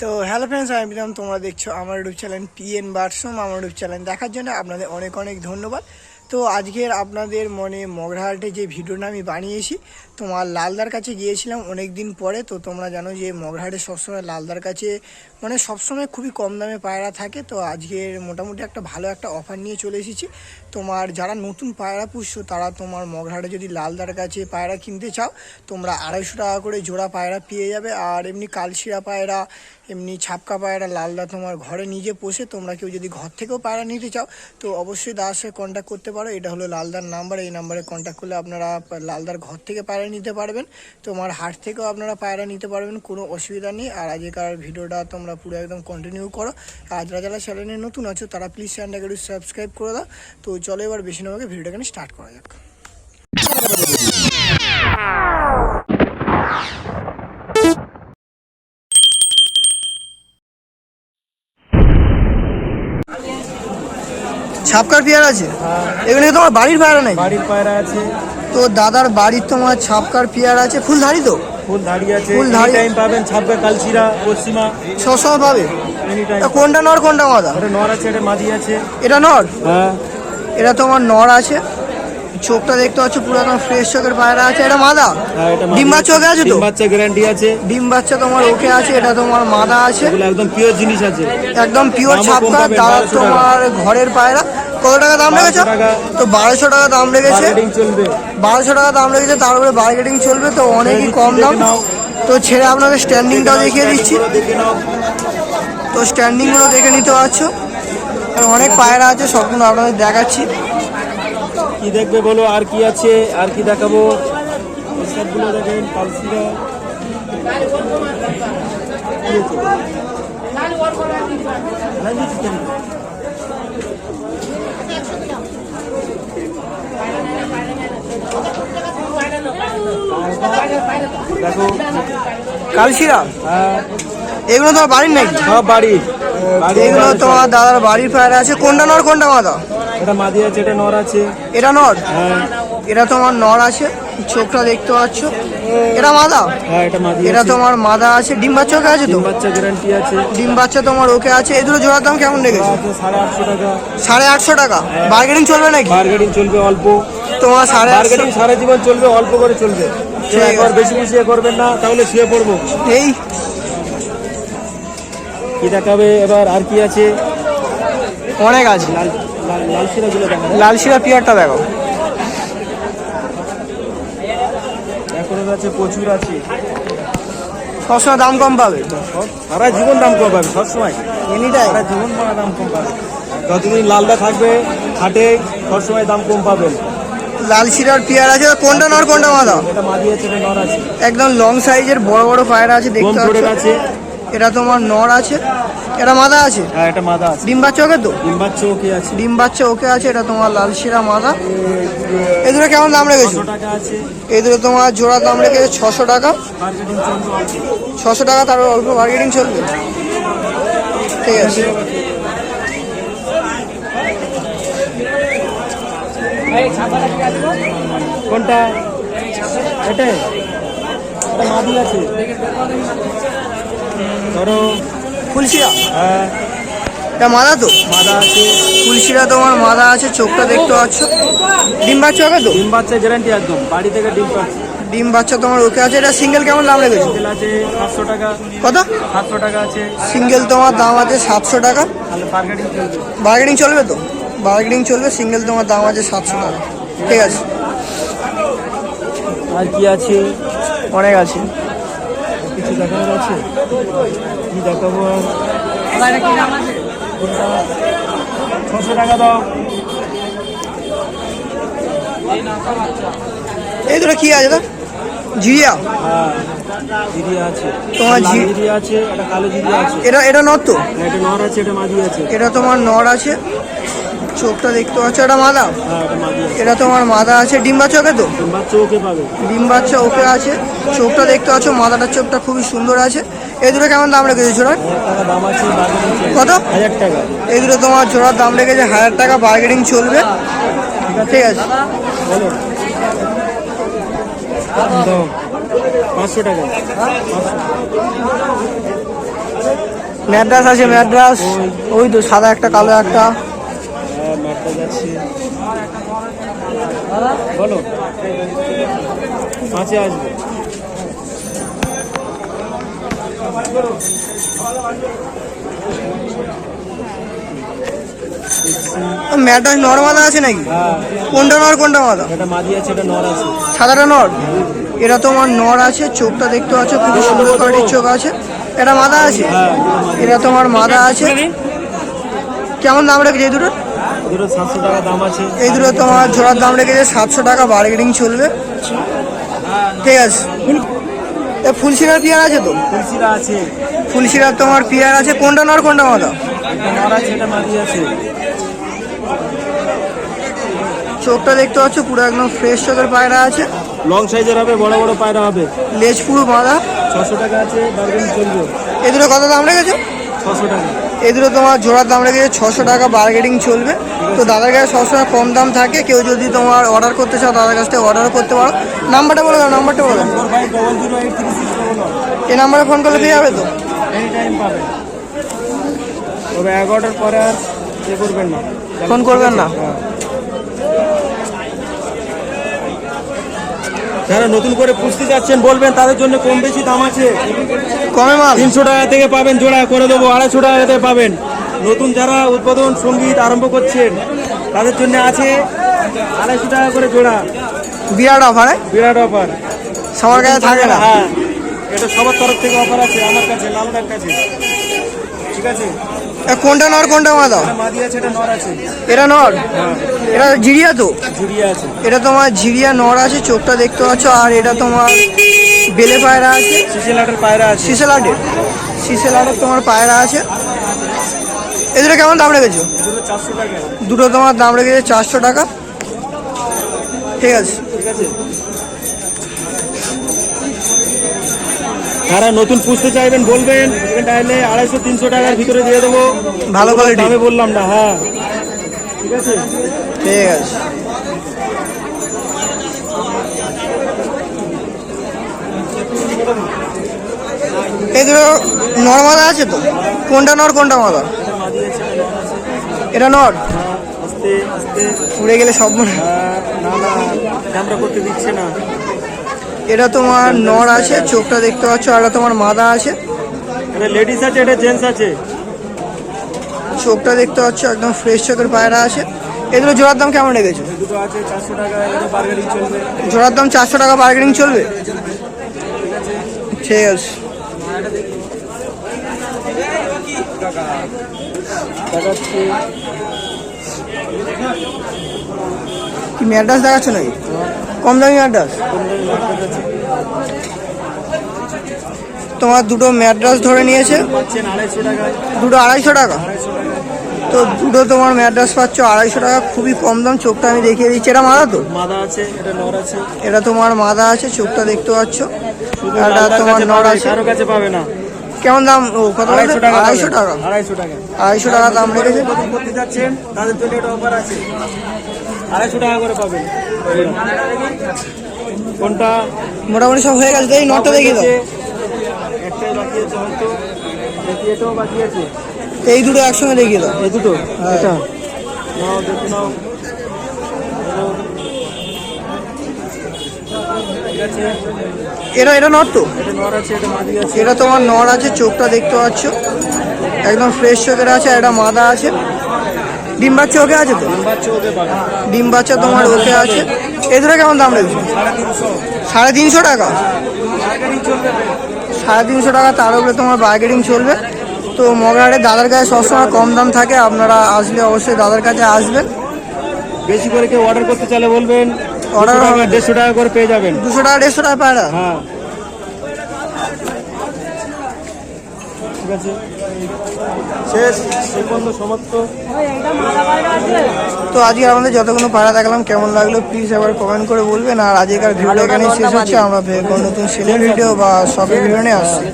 তো hello friends, আমি বিরাম। তোমরা দেখছো আমার ইউটিউব চ্যানেল পিএন বার্সম। আমার ইউটিউব চ্যানেল দেখার জন্য আপনাদের অনেক অনেক ধন্যবাদ। তো আজকের আপনাদের মনে মগরাহাটে যে ভিডিওটা আমি বানিয়েছি, তোমার লালদার কাছে গিয়েছিলাম অনেক দিন পরে। তো তোমরা জানো যে মগরাহাটে সবসময় লালদার কাছে মানে সবসময় খুবই কম দামে পায়রা থাকে। তো আজকের মোটামুটি একটা ভালো একটা অফার নিয়ে চলে এসেছি। তোমার যারা নতুন পায়রা পুষছো তারা তোমার মগরাহাটে যদি লালদার কাছে পায়রা কিনতে চাও, তোমরা 250 টাকা করে জোড়া পায়রা পেয়ে যাবে। আর এমনি কালশিরা পায়রা, এমনি ছাপকা পায়রা লালদা তোমার ঘরে নিজে পোষে। তোমরা কেউ যদি ঘর থেকেও পায়রা নিতে চাও তো অবশ্যই দাদার সাথে কন্ট্যাক্ট করতে পারো। এটা হলো লালদার নাম্বার, এই নাম্বারে কন্ট্যাক্ট করলে আপনারা লালদার ঘর থেকে পায়রা নিতে পারবেন। তোমার হাট থেকেও আপনারা পায়রা নিতে পারবেন, কোনো অসুবিধা নেই। আর আজকের ভিডিওটা তোমরা পুরো একদম কন্টিনিউ করো। আর যারা যারা চ্যানেলে নতুন আছো তারা প্লিজ চ্যানেলটাকে একটু সাবস্ক্রাইব করে দাও। তো চলো এবার বেশি না আমাকে ভিডিওটাকে স্টার্ট করা যাক। ছাপকার পেয়ারা আছে? এখানে তোমার বাড়ির পায়রা নাই? বাড়ির পায়রা আছে। তো দাদার বাড়ির তোমার ছাপকার পেয়ারা আছে, ফুলধারি তো? ফুলধারি আছে, ফুলধারি টাইম পাবেন। ছাপকা কালচিরা পশ্চিমা সবসময় পাবে। Any time. কোনটা নর কোনটা মাদা? এটা নর আছে, এটা মাদি আছে। এটা নর? হ্যাঁ, এটা তোমার নর আছে। চোখটা দেখতে পাচ্ছ পুরো একদম ফ্রেশ চোখের পায়রা আছে। এটা মাদা? হ্যাঁ, এটা ডিম বাচ্চা ওকে আছে তো? ডিম বাচ্চা গ্যারান্টি আছে। ডিম বাচ্চা তোমার ওকে আছে। এটা তোমার মাদা আছে, এগুলো একদম পিওর জিনিস আছে, একদম পিওর দামও কম ছাপকা। পাবেন, দাদা 1200 তোমার ঘরের পায়রা কত টাকা দাম রেখেছো? 1200 টাকা। তো 1200 টাকা দাম রেখেছে, মার্কেটিং চলবে। 1200 টাকা দাম রেখেছে, তার উপরে বার্গেটিং চলবে। তো অনেকই কম দাম। তো ছেড়ে আপনাদের স্ট্যান্ডিংটাও দেখিয়ে দিচ্ছি। দেখে নাও। তো স্ট্যান্ডিংগুলো দেখে নিতে পারছো। আর অনেক পায়রা আছে, সবগুলো আপনাদের দেখাচ্ছি। কি দেখবে বলো, আর কি আছে, আর কি দেখাবো? সবগুলো দেখেন। কালচিরা দেখো। কালশিরা? হ্যাঁ, এগুলো তোমার বাড়ির নাকি? সব বাড়ির। এগুলো তোমার দাদার বাড়ির পায়রা আছে। কোনটা নর কোনটা মাদা? এটা মাদি আছে, এটা নর আছে। এটা নর? হ্যাঁ, এটা তোমার নর আছে, চোখটা দেখতে পাচ্ছ। এটা মাদা? হ্যাঁ, এটা মাদি এটা আছে। তোমার মাদা আছে। ডিম বাচ্চা ওকে আছে তো? ডিম বাচ্চা গ্যারান্টি আছে। ডিম বাচ্চা তোমার ওকে আছে। এগুলো জোড়ার দাম কেমন রেখেছো? আছে 850 টাকা। 850 টাকা। বার্গেনিং চলবে নাকি? বার্গেটিং চলবে অল্প। তোমার বার্গেটিং 850 সারা জীবন চলবে, অল্প করে চলবে। ঠিক একবার আছে। বেশি বেশি করবেন না, তাহলে শুয়ে পড়বো। এই কি দেখাবে এবার, আর কি আছে? অনেক আছে। লাল শিরাগুলো দেখা যায়। লালশিরা পিয়ারটা দেখো। এখন আছে, প্রচুর আছে। সবসময় দাম কম পাবে সারা জীবন দাম কম পাবে, সবসময়। এনিটাইম। সারা জীবন দাম কম পাবে। যতদিন লালদা থাকবে হাটে, সবসময় দাম কম পাবেন। লালশিরার পেয়ার আছে। কোনটা নর কোনটা মাদা? এটা মাদি আছে, এটা নর আছে। একদম লং সাইজের বড় বড় পায়রা আছে, দেখতে কম পাচ্ছ। আছে। এটা তোমার নর আছে, এটা মাদা আছে। হ্যাঁ, এটা মাদা আছে। ডিম বাচ্চা ওকে তো? ডিম বাচ্চা ওকে আছে। ডিম বাচ্চা ওকে আছে। এটা তোমার লালশিরা মাদা। এগুলো কেমন দাম রেখেছো? 600 টাকা আছে। এগুলো তোমার জোড়া দাম রেখেছে 600 টাকা। মার্কেটিং চলবে অল্প। 600 টাকা, তার অল্প মার্কেটিং চলবে। ঠিক আছে। কোনটা? এটা এটা মাদি আছে। ধরো ফুলশিরা? হ্যাঁ, এটা মাদা তো? মাদা আছে। ফুলশিরা তোমার মাদা আছে, চোখটা দেখতে পাচ্ছ। ডিম বাচ্চা ওকে তো? ডিম বাচ্চা গ্যারান্টি একদম, বাড়ি থেকে ডিম পাচ্ছে। ডিম বাচ্চা তোমার ওকে আছে। এটা সিঙ্গেল কেমন দাম রেখেছো? তেল আছে 700 টাকা। কত? 700 টাকা আছে। সিঙ্গেল তোমার দাম আছে 700 টাকা। তাহলে মার্কেটিং চলবে। বার্গেনিং চলবে তো? বার্গেনিং চলবে। সিঙ্গেল তোমার দাম আছে 700 টাকা। ঠিক আছে। আর কি আছে? অনেক আছে। কিছু দেখানোর আছে? কি দেখাবো আর? 600 টাকা দাও। এই দুটো কি আছে? জিরিয়া? হ্যাঁ, জিরিয়া আছে। তোমার লাল জিরিয়া আছে, এটা কালো জিরিয়া আছে। এটা নর তো? এটা নর আছে, এটা মাদি আছে। এটা তোমার নর আছে, চোখটা দেখতে পাচ্ছ। এটা মাদা? হ্যাঁ, এটা মাদি আছে। এটা তোমার মাদা আছে। ডিম বাচ্চা ওকে তো? ডিম বাচ্চা ওকে পাবে। ডিম বাচ্চা ওকে আছে, চোখটা দেখতে পাচ্ছ। মাদাটার চোখটা খুবই সুন্দর আছে। এই দুটো কেমন দাম রেখেছো জোড়ার? 1000 টাকা দাম আছে। বার্গেটিং কত? 1000 টাকা। এই দুটো তোমার জোড়ার দাম রেখেছে 1000 টাকা। বার্গেনিং চলবে। ঠিক আছে। বলো দাও 500 টাকা। 500 ম্যাড্রাস আছে, ম্যাড্রাস ওই তো সাদা একটা কালো একটা। হ্যাঁ ম্যাড্রাস আছে। বলো পাঁচে আসবে। ম্যাড্রাস নর মাদা আছে নাকি? হ্যাঁ কোনটা নর কোনটা মাদা? এটা মাদি আছে, এটা নর আছে। সাদাটা নর, এটা তোমার নর আছে, চোখটা দেখতে পাচ্ছ খুব সুন্দর কোয়ালিটির চোখ আছে। এটা মাদা আছে, এটা তোমার মাদা আছে। কেমন দাম রেখেছে এই দুটো? দুটো 700 টাকা দাম আছে। এই দুটো তোমার জোড়ার দাম রেখেছে 700 টাকা, বার্গেনিং চলবে। ঠিক আছে। এ ফুলশিরার পিয়ার আছে তো? তুলসিরা আছে, ফুলশিরার তোমার পিয়ার আছে। কোনটা নর কোনটা মাদা? এটা নর আছে, এটা মাদি আছে। চোখটা দেখতে পাচ্ছ পুরো একদম ফ্রেশ চোখের পায়রা আছে। লং সাইজের হবে, বড় বড় পায়রা হবে। লেজ পুরো মাদা। 600 টাকা আছে, বার্গেনিং চলবে। এই দুটো কত দাম রেখেছে? 600 টাকা। এই দুটো তোমার জোড়ার দাম রেখেছে 600 টাকা, বার্গেনিং চলবে। তো দাদার কাছে সবসময় কম দাম থাকে, কেউ যদি তোমার অর্ডার করতে চাও দাদার কাছ থেকে অর্ডারও করতে পারো। নাম্বারটা বলে দাও, নাম্বারটা বলে দাও। 4500083611 এই নাম্বারে ফোন করলে পেয়ে যাবে তো? এনি টাইম পাবেন, তবে 11টার পরে আর করবেন না, ফোন করবেন না। হ্যাঁ। যারা নতুন করে পুষতে যাচ্ছেন বলবেন, তাদের জন্য কম বেশি দাম আছে। কমে মাল 300 টাকা থেকে পাবেন জোড়া, করে দেবো 250 টাকা থেকে পাবেন। নতুন যারা উদ্বোধন সঙ্গীত আরম্ভ করছেন তাদের জন্য আছে 250 টাকা করে জোড়া। বিরাট অফার, বিরাট অফার, সবার কাছে থাকে না। হ্যাঁ এটা সবার তরফ থেকে অফার আছে, আমার কাছে, লালদার কাছে। ঠিক আছে, কোনটা নর কোনটা মাদা? এটা মাদি আছে, এটা নর আছে। এটা নর, হ্যাঁ এটা জিরিয়া তো? ঝুড়িয়া আছে। এটা তোমার জিরিয়া নর আছে, চোখটা দেখতে পাচ্ছ। আর এটা তোমার বেলে পায়রা আছে, সিসেলাটের পায়রা আছে। সিসেলাটের, সিসেলাটের তোমার পায়রা আছে। এগুলো কেমন দাম রেখেছো? দুটো 400 টাকা। দুটো তোমার দাম রেখেছে 400 টাকা। ঠিক আছে। ঠিক আছে, যারা নতুন পুষতে চাইবেন বলবেন, এটা হলে 250-300 টাকার ভিতরে দিয়ে দেবো। ভালো কোয়ালিটি দামে বললাম না। হ্যাঁ ঠিক আছে। ঠিক আছে। এই দুটো নর মাদা আছে তো? কোনটা নর কোনটা মাদা? এটা নর। আস্তে আস্তে উড়ে গেলে সব মনে। না না, ক্যামেরা করতে দিচ্ছে না। এটা তোমার নর আছে, চোখটা দেখতে পাচ্ছ। আর এটা তোমার মাদা আছে, এটা লেডিস আছে, এটা জেন্টস আছে। চোখটা দেখতে পাচ্ছ একদম ফ্রেশ চোখের পায়রা আছে। এগুলো জোড়ার দাম কেমন রেখেছো? দুটো আছে 400 টাকা, এটা বার্গেনিং চলবে। জোড়ার দাম 400 টাকা, বার্গেনিং চলবে। ঠিক আছে। দেখাচ্ছি, কি ম্যাড্রাস দেখাচ্ছ নাকি? কম দামি ম্যাড্রাস। তোমার দুটো ম্যাড্রাস ধরে নিয়েছে, পাচ্ছেন 250 টাকা। দুটো 250 টাকা। 250 টাকা তো দুটো তোমার ম্যাড্রাস পাচ্ছ 250 টাকা, খুবই কম দাম। চোখটা আমি দেখিয়ে দিচ্ছি, এটা মাদা তো? মাদা আছে, এটা নর আছে। এটা তোমার মাদা আছে, চোখটা দেখতে পাচ্ছ। শুধু এটা লালদার তোমার কাছে নর পাবে, আছে। কারো কাছে পাবে না। কেমন দাম? ও কত? 250 টাকা। 250 টাকা। 250 টাকা। 250 টাকা দাম রেখেছে। নতুন করতে যাচ্ছেন তাদের জন্য এটা অফার আছে, 250 টাকা করে পাবেন। কোনটা মোটামুটি সব হয়ে গেছে। এই নটটা দেখিয়ে দাও। একটাই বাকি আছে হয়তো, দেখি এটাও বাকি আছে। এই দুটো একসঙ্গে দেখিয়ে দাও। এই দুটো, হ্যাঁ। এটা নাও, দেখে নাও। ঠিক আছে, এটা নট তো? এটা নর আছে, এটা মাদি আছে। এটা তোমার নর আছে, চোখটা দেখতে পাচ্ছ একদম ফ্রেশ চোখের আছে। আর এটা মাদা আছে। ডিম বাচ্চা ওকে আছে তো? বাচ্চা ওকে পাবে ডিম বাচ্চা তোমার ওকে আছে। এই দুটো কেমন দাম রেখেছো? 350। 350 টাকা। মার্কেটিং চলবে। 350 টাকা, তার উপরে তোমার বার্গেনিং চলবে। তো মগরাহাটে দাদার কাছে সবসময় কম দাম থাকে, আপনারা আসলে অবশ্যই দাদার কাছে আসবেন। বেশি করে কেউ অর্ডার করতে চাইলে বলবেন, অর্ডার 200 টাকা, হবে। 150 টাকা করে পেয়ে যাবেন। 200 টাকা 150 টাকা পায়রা। হ্যাঁ ঠিক আছে, শেষ, এই পর্যন্ত সমাপ্ত। তো আজকে আমাদের যতগুলো পায়রা দেখলাম কেমন লাগলো প্লিজ একবার কমেন্ট করে বলবেন। আর আজকের ভিডিওটা এখানেই শেষ হচ্ছে। আমরা নতুন সেলের ভিডিও বা শপের ভিডিও নিয়ে আসছি।